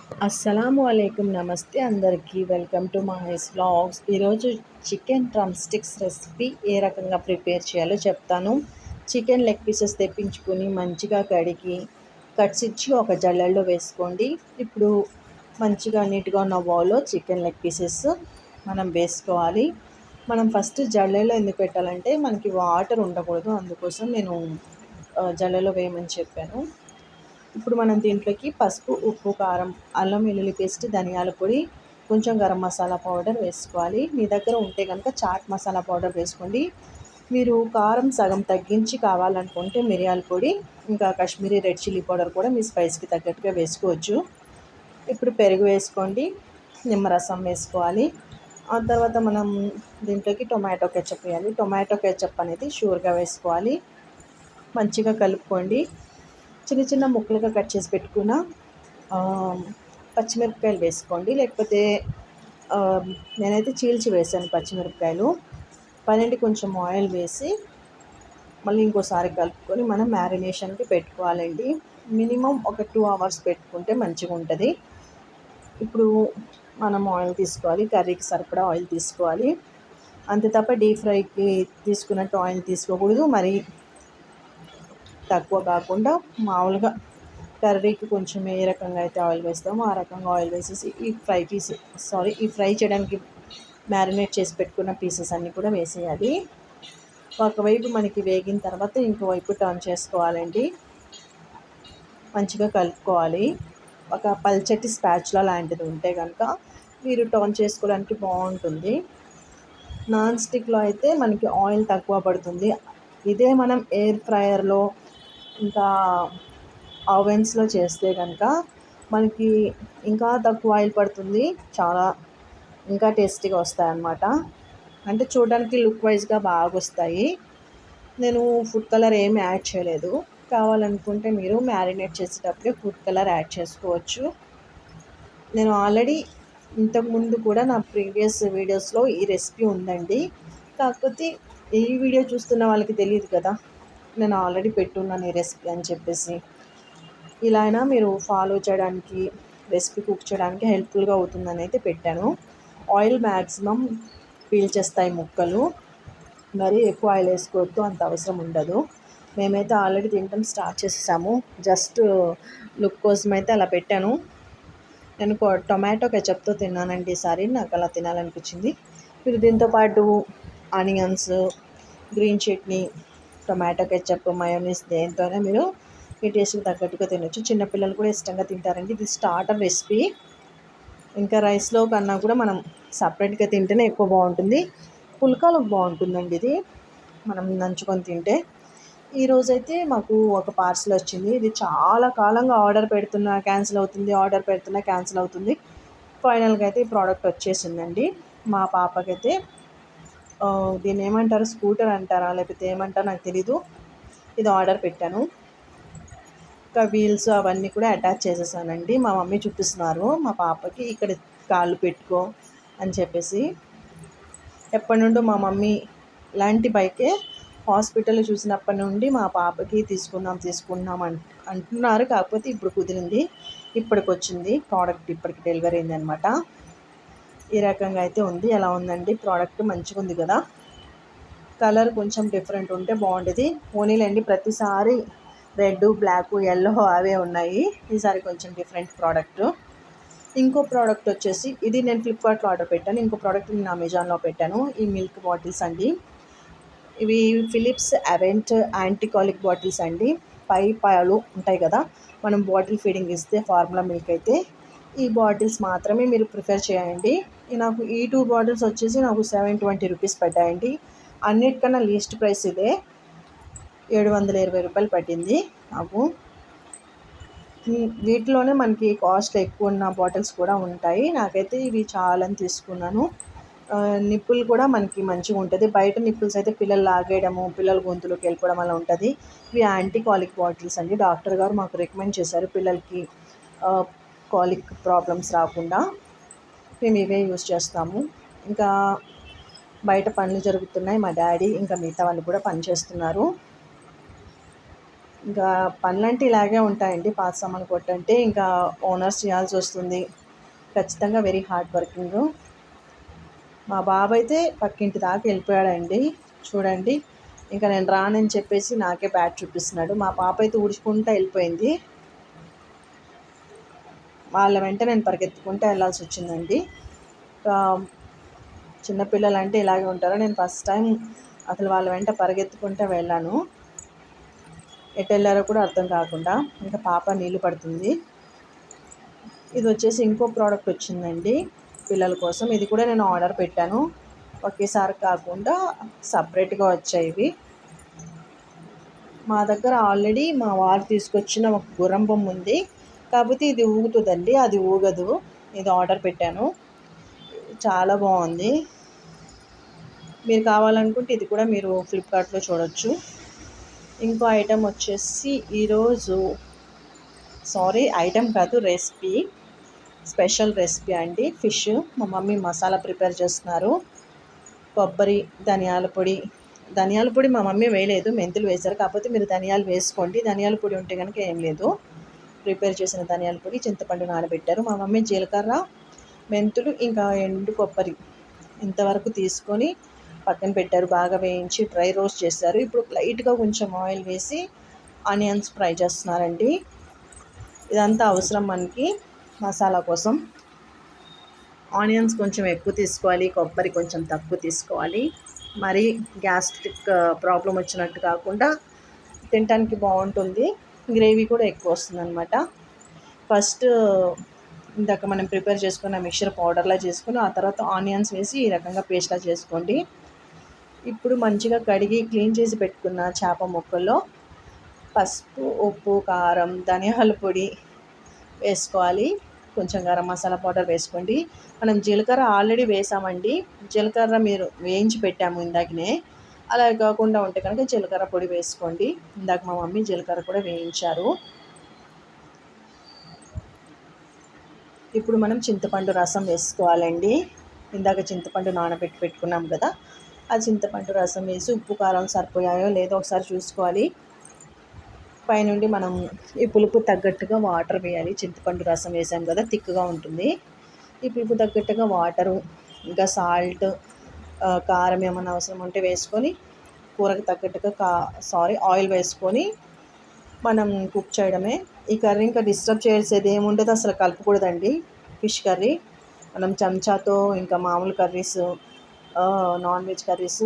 అస్సలాము అలైకుం నమస్తే అందరికీ వెల్కమ్ టు మహేష్ వ్లాగ్స్. ఈరోజు చికెన్ డ్రమ్ స్టిక్స్ రెసిపీ ఏ రకంగా ప్రిపేర్ చేయాలో చెప్తాను. చికెన్ లెగ్ పీసెస్ తెప్పించుకొని మంచిగా కడిగి కట్స్ ఇచ్చి ఒక జల్లెల్లో వేసుకోండి. ఇప్పుడు మంచిగా నీట్గా ఉన్న బౌల్లో చికెన్ లెగ్ పీసెస్ మనం వేసుకోవాలి. మనం ఫస్ట్ జల్లెల్లో ఎందుకు పెట్టాలంటే మనకి వాటర్ ఉండకూడదు, అందుకోసం నేను జల్లెలో వేయమని చెప్పాను. ఇప్పుడు మనం దీంట్లోకి పసుపు, ఉప్పు, కారం, అల్లం వెల్లుల్లి పేస్ట్, ధనియాల పొడి, కొంచెం గరం మసాలా పౌడర్ వేసుకోవాలి. మీ దగ్గర ఉంటే కనుక చాట్ మసాలా పౌడర్ వేసుకోండి. మీరు కారం సగం తగ్గించి కావాలనుకుంటే మిరియాల పొడి, ఇంకా కాశ్మీరీ రెడ్ చిల్లీ పౌడర్ కూడా మీ స్పైస్కి తగ్గట్టుగా వేసుకోవచ్చు. ఇప్పుడు పెరుగు వేసుకోండి, నిమ్మరసం వేసుకోవాలి. ఆ తర్వాత మనం దీంట్లోకి టొమాటో కెచప్ వేయాలి. టొమాటో కెచప్ అనేది షూర్గా వేసుకోవాలి. మంచిగా కలుపుకోండి. చిన్న చిన్న ముక్కలుగా కట్ చేసి పెట్టుకున్న పచ్చిమిరపకాయలు వేసుకోండి, లేకపోతే నేనైతే చీల్చి వేసాను పచ్చిమిరపకాయలు. పైనుండి కొంచెం ఆయిల్ వేసి మళ్ళీ ఇంకోసారి కలుపుకొని మనం మ్యారినేషన్కి పెట్టుకోవాలండి. మినిమం ఒక 2 hours పెట్టుకుంటే మంచిగా ఉంటుంది. ఇప్పుడు మనం ఆయిల్ తీసుకోవాలి, కర్రీకి సరిపడా ఆయిల్ తీసుకోవాలి. అంతే తప్ప డీప్ ఫ్రైకి తీసుకున్నట్టు ఆయిల్ తీసుకోకూడదు, మరి తక్కువ కాకుండా మామూలుగా కర్రీకి కొంచెం ఏ రకంగా అయితే ఆయిల్ వేస్తామో ఆ రకంగా ఆయిల్ వేసేసి ఈ ఫ్రై చేయడానికి మ్యారినేట్ చేసి పెట్టుకున్న పీసెస్ అన్నీ కూడా వేసేయాలి. ఒకవైపు మనకి వేగిన తర్వాత ఇంకోవైపు టర్న్ చేసుకోవాలండి. మంచిగా కలుపుకోవాలి. ఒక పల్చటి స్పాచులా లాంటిది ఉంటే కనుక మీరు టర్న్ చేసుకోవడానికి బాగుంటుంది. నాన్ స్టిక్లో అయితే మనకి ఆయిల్ తక్కువ పడుతుంది. ఇదే మనం ఎయిర్ ఫ్రైయర్లో ఇంకా ఓవెన్స్లో చేస్తే కనుక మనకి ఇంకా తక్కువ ఆయిల్ పడుతుంది, చాలా ఇంకా టేస్టీగా వస్తాయన్నమాట. అంటే చూడడానికి లుక్ వైజ్గా బాగా వస్తాయి. నేను ఫుడ్ కలర్ ఏమి యాడ్ చేయలేదు. కావాలనుకుంటే మీరు మ్యారినేట్ చేసేటప్పుడే ఫుడ్ కలర్ యాడ్ చేసుకోవచ్చు. నేను ఆల్రెడీ ఇంతకుముందు కూడా నా ప్రీవియస్ వీడియోస్లో ఈ రెసిపీ ఉందండి. కాకపోతే ఈ వీడియో చూస్తున్న వాళ్ళకి తెలియదు కదా, నేను ఆల్రెడీ పెట్టున్నాను ఈ రెసిపీ అని చెప్పేసి. ఇలా అయినా మీరు ఫాలో చేయడానికి, రెసిపీ కుక్ చేయడానికి హెల్ప్ఫుల్గా అవుతుందని అయితే పెట్టాను. ఆయిల్ మ్యాక్సిమం పీల్చేస్తాయి ముక్కలు, మరి ఎక్కువ ఆయిల్ వేసుకోవద్దు, అంత అవసరం ఉండదు. మేమైతే ఆల్రెడీ తినడం స్టార్ట్ చేసేసాము. జస్ట్ లుక్ కోసం అయితే అలా పెట్టాను. నేను టొమాటో కెచప్తో తిన్నానండి ఈసారి, నాకు అలా తినాలనిపించింది. మీరు దీంతోపాటు onions, green chutney, tomato ketchup, mayonnaise దేనితోనే మీరు ఈ టేస్ట్కి తగ్గట్టుగా తినొచ్చు. చిన్నపిల్లలు కూడా ఇష్టంగా తింటారండి. ఇది స్టార్టర్ రెసిపీ. ఇంకా రైస్లో కన్నా కూడా మనం సపరేట్గా తింటేనే ఎక్కువ బాగుంటుంది. పుల్కాలో బాగుంటుందండి ఇది మనం నంచుకొని తింటే. ఈరోజైతే మాకు ఒక పార్సల్ వచ్చింది. ఇది చాలా కాలంగా ఆర్డర్ పెడుతున్నా క్యాన్సిల్ అవుతుంది. ఫైనల్గా అయితే ఈ ప్రోడక్ట్ వచ్చేసిందండి. మా పాపకైతే దీన్ని ఏమంటారు, స్కూటర్ అంటారా లేకపోతే ఏమంటారో నాకు తెలీదు, ఇది ఆర్డర్ పెట్టాను. ఇంకా వీల్స్ అవన్నీ కూడా అటాచ్ చేసేసానండి. మా మమ్మీ చూపిస్తున్నారు మా పాపకి, ఇక్కడ కాళ్ళు పెట్టుకో అని చెప్పేసి. ఎప్పటి నుండో మా మమ్మీ ఇలాంటి బైకే హాస్పిటల్లో చూసినప్పటి నుండి మా పాపకి తీసుకుందాం అంటున్నారు. కాకపోతే ఇప్పుడు కుదిరింది, ఇప్పటికి వచ్చింది ప్రోడక్ట్, ఇప్పటికి డెలివరీ అయిందనమాట. ఈ రకంగా అయితే ఉంది. ఎలా ఉందండి ప్రోడక్ట్? మంచిగా ఉంది కదా. కలర్ కొంచెం డిఫరెంట్ ఉంటే బాగుండేది. పోనీలేండి, ప్రతిసారి రెడ్, బ్లాక్, ఎల్లో అవే ఉన్నాయి. ఈసారి కొంచెం డిఫరెంట్ ప్రోడక్ట్. ఇంకో ప్రోడక్ట్ వచ్చేసి, ఇది నేను ఫ్లిప్కార్ట్లో ఆర్డర్ పెట్టాను. ఇంకో ప్రోడక్ట్ నేను అమెజాన్లో పెట్టాను. ఈ మిల్క్ బాటిల్స్ అండి. ఇవి ఫిలిప్స్ అవెంట్ యాంటీకాలిక్ బాటిల్స్ అండి. పాలు ఉంటాయి కదా, మనం బాటిల్ ఫీడింగ్ ఇస్తే ఫార్ములా మిల్క్ అయితే ఈ బాటిల్స్ మాత్రమే మీరు ప్రిఫర్ చేయండి. నాకు ఈ 2 బాటిల్స్ వచ్చేసి నాకు 720 రూపీస్ పడ్డాయండి. అన్నిటికన్నా లీస్ట్ ప్రైస్ ఇదే, 720 రూపాయలు పట్టింది నాకు. వీటిలోనే మనకి కాస్ట్ ఎక్కువ ఉన్న బాటిల్స్ కూడా ఉంటాయి. నాకైతే ఇవి చాలని తీసుకున్నాను. నిప్పులు కూడా మనకి మంచిగా ఉంటుంది. బయట నిప్పుల్స్ అయితే పిల్లలు లాగేయడము, పిల్లల గొంతులోకి వెళ్ళిపోవడం అలా ఉంటుంది. ఇవి యాంటీ కాలిక్ బాటిల్స్ అండి. డాక్టర్ గారు మాకు రికమెండ్ చేశారు పిల్లలకి కాలిక్ ప్రాబ్లమ్స్ రాకుండా. మేము ఇవే యూస్ చేస్తాము. ఇంకా బయట పనులు జరుగుతున్నాయి, మా డాడీ ఇంకా మిగతా వాళ్ళు కూడా పని చేస్తున్నారు. ఇంకా పనులంటే ఇలాగే ఉంటాయండి. పాత సామాను కొట్టంటే ఇంకా ఓనర్స్ చేయాల్సి వస్తుంది. ఖచ్చితంగా వెరీ హార్డ్ వర్కింగ్. మా బాబు అయితే పక్కింటి దాకా వెళ్ళిపోయాడండి. చూడండి, ఇంకా నేను రానని చెప్పేసి నాకే బ్యాట్ చూపిస్తున్నాడు. మా పాప అయితే ఊడ్చుకుంటూ వెళ్ళిపోయింది. వాళ్ళ వెంట నేను పరిగెత్తుకుంటూ వెళ్ళాల్సి వచ్చిందండి. చిన్నపిల్లలు అంటే ఇలాగే ఉంటారు. నేను ఫస్ట్ టైం అసలు వాళ్ళ వెంట పరిగెత్తుకుంటూ వెళ్ళాను. ఎటు వెళ్ళారో కూడా అర్థం కాకుండా. ఇంకా పాప నీళ్ళు పడుతుంది. ఇది వచ్చేసి ఇంకో ప్రోడక్ట్ వచ్చిందండి పిల్లల కోసం. ఇది కూడా నేను ఆర్డర్ పెట్టాను. ఒకేసారి కాకుండా సపరేట్గా వచ్చాయి ఇవి. మా దగ్గర ఆల్రెడీ మా వారు తీసుకొచ్చిన ఒక గుర్రం బొమ్మ ఉంది. కాకపోతే ఇది ఊగుతుందండి, అది ఊగదు. ఇది ఆర్డర్ పెట్టాను. చాలా బాగుంది. మీరు కావాలనుకుంటే ఇది కూడా మీరు ఫ్లిప్కార్ట్లో చూడొచ్చు. ఇంకో ఐటెం వచ్చేసి ఈరోజు ఐటెం కాదు, రెసిపీ, స్పెషల్ రెసిపీ అండి. ఫిష్ మా మమ్మీ మసాలా ప్రిపేర్ చేస్తున్నారు. కొబ్బరి, ధనియాల పొడి మా మమ్మీ వేయలేదు, మెంతులు వేశారు. కాకపోతే మీరు ధనియాలు వేసుకోండి. ధనియాల పొడి ఉంటే కనుక ఏం లేదు. ప్రిపేర్ చేసిన ధనియాల పొడి, చింతపండు నానబెట్టారు. మా మమ్మీ జీలకర్ర, మెంతులు, ఇంకా ఎండు కొబ్బరి ఇంతవరకు తీసుకొని పక్కన పెట్టారు. బాగా వేయించి డ్రై రోస్ట్ చేశారు. ఇప్పుడు లైట్గా కొంచెం ఆయిల్ వేసి ఆనియన్స్ ఫ్రై చేస్తున్నారండి. ఇదంతా అవసరం మనకి మసాలా కోసం. ఆనియన్స్ కొంచెం ఎక్కువ తీసుకోవాలి, కొబ్బరి కొంచెం తక్కువ తీసుకోవాలి. మరి గ్యాస్ట్రిక్ ప్రాబ్లం వచ్చినట్టు కాకుండా తినడానికి బాగుంటుంది. గ్రేవీ కూడా ఎక్కువ వస్తుంది అనమాట. ఫస్ట్ ఇందాక మనం ప్రిపేర్ చేసుకున్న మిక్చర్ పౌడర్లా చేసుకుని ఆ తర్వాత ఆనియన్స్ వేసి ఈ రకంగా పేస్ట్లా చేసుకోండి. ఇప్పుడు మంచిగా కడిగి క్లీన్ చేసి పెట్టుకున్న చేప ముక్కల్లో పసుపు, ఉప్పు, కారం, ధనియాల పొడి వేసుకోవాలి. కొంచెం గరం మసాలా పౌడర్ వేసుకోండి. మనం జీలకర్ర ఆల్రెడీ వేసామండి. జీలకర్ర మీరు వేయించి పెట్టాము ఇందాకనే. అలా కాకుండా ఉంటే కనుక జీలకర్ర పొడి వేసుకోండి. ఇందాక మా మమ్మీ జీలకర్ర కూడా వేయించారు. ఇప్పుడు మనం చింతపండు రసం వేసుకోవాలండి. ఇందాక చింతపండు నానబెట్టి పెట్టుకున్నాం కదా, ఆ చింతపండు రసం వేసి ఉప్పు కారం సరిపోయాయో లేదో ఒకసారి చూసుకోవాలి. పైనుండి మనం ఈ పులుపు తగ్గట్టుగా వాటర్ వేయాలి. చింతపండు రసం వేసాం కదా, థిక్గా ఉంటుంది. ఈ పులుపు తగ్గట్టుగా వాటరు, ఇంకా సాల్ట్, కారం ఏమైనా అవసరం ఉంటే వేసుకొని, కూరకు తగ్గట్టుగా ఆయిల్ వేసుకొని మనం కుక్ చేయడమే. ఈ కర్రీ ఇంకా డిస్టర్బ్ చేసేది ఏముండదు, అసలు కలపకూడదండి. ఫిష్ కర్రీ మనం చెంచాతో ఇంకా మామూలు కర్రీస్, నాన్ వెజ్ కర్రీస్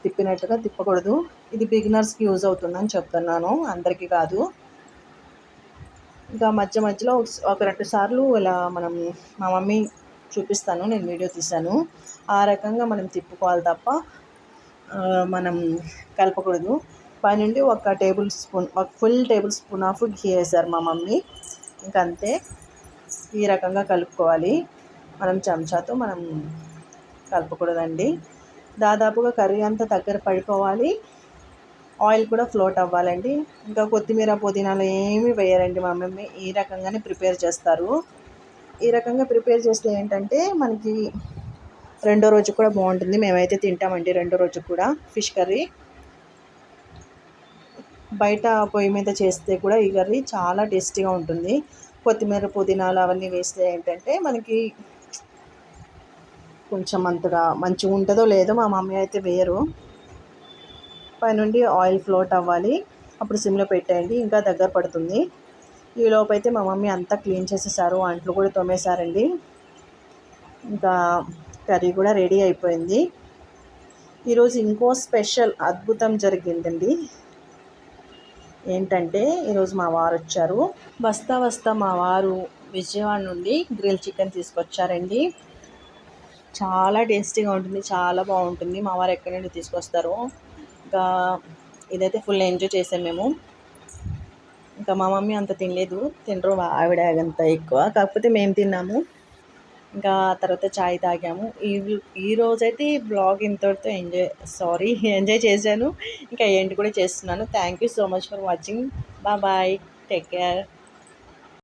తిప్పినట్టుగా తిప్పకూడదు. ఇది బిగినర్స్కి యూజ్ అవుతుందని చెప్తున్నాను, అందరికీ కాదు. ఇంకా మధ్య మధ్యలో ఒక 2 సార్లు ఇలా మనం, మా మమ్మీ చూపిస్తాను, నేను వీడియో తీశాను, ఆ రకంగా మనం తిప్పుకోవాలి తప్ప మనం కలపకూడదు. పైనుండి ఒక ఫుల్ టేబుల్ స్పూన్ ఆఫ్ ఘీ వేసారు మా మమ్మీ. ఇంకంతే, ఈ రకంగా కలుపుకోవాలి. మనం చెంచాతో మనం కలపకూడదండి. దాదాపుగా కర్రీ అంతా దగ్గర పడిపోవాలి, ఆయిల్ కూడా ఫ్లోట్ అవ్వాలండి. ఇంకా కొత్తిమీర, పుదీనాలు ఏమీ వేయరండి మా మమ్మీ. ఈ రకంగానే ప్రిపేర్ చేస్తారు. ఈ రకంగా ప్రిపేర్ చేస్తే ఏంటంటే మనకి రెండో రోజు కూడా బాగుంటుంది. మేమైతే తింటామండి రెండో రోజు కూడా ఫిష్ కర్రీ. బయట పొయ్యి మీద చేస్తే కూడా ఈ కర్రీ చాలా టేస్టీగా ఉంటుంది. కొత్తిమీర, పుదీనాలు అవన్నీ వేస్తే ఏంటంటే మనకి కొంచెం అంతగా మంచిగా ఉంటుందో లేదో, మా మమ్మీ అయితే వేయరు. పైనుండి ఆయిల్ ఫ్లోట్ అవ్వాలి, అప్పుడు సిమ్లో పెట్టేయండి. ఇంకా దగ్గర పడుతుంది. ఈలోపు అయితే మా మమ్మీ అంతా క్లీన్ చేసేసారు, అంట్లు కూడా తోమేశారండి. ఇంకా కర్రీ కూడా రెడీ అయిపోయింది. ఈరోజు ఇంకో స్పెషల్ అద్భుతం జరిగిందండి. ఏంటంటే ఈరోజు మా వారు వచ్చారు. వస్తా మా వారు విజయవాడ నుండి గ్రిల్ చికెన్ తీసుకొచ్చారండి. చాలా టేస్టీగా ఉంటుంది, చాలా బాగుంటుంది. మా వారు ఎక్కడి నుండి తీసుకొస్తారో. ఇంకా ఇదైతే ఫుల్ ఎంజాయ్ చేసాం మేము. ఇంకా మా మమ్మీ అంత తినరు ఆవిడ అంత ఎక్కువ, కాకపోతే మేము తిన్నాము. ఇంకా తర్వాత చాయ్ తాగాము. ఈ రోజైతే ఈ బ్లాగ్ ఇంతటితో ఎంజాయ్ చేశాను. ఇంకా ఎండ్ కూడా చేస్తున్నాను. Thank you so much for watching. Bye, take care.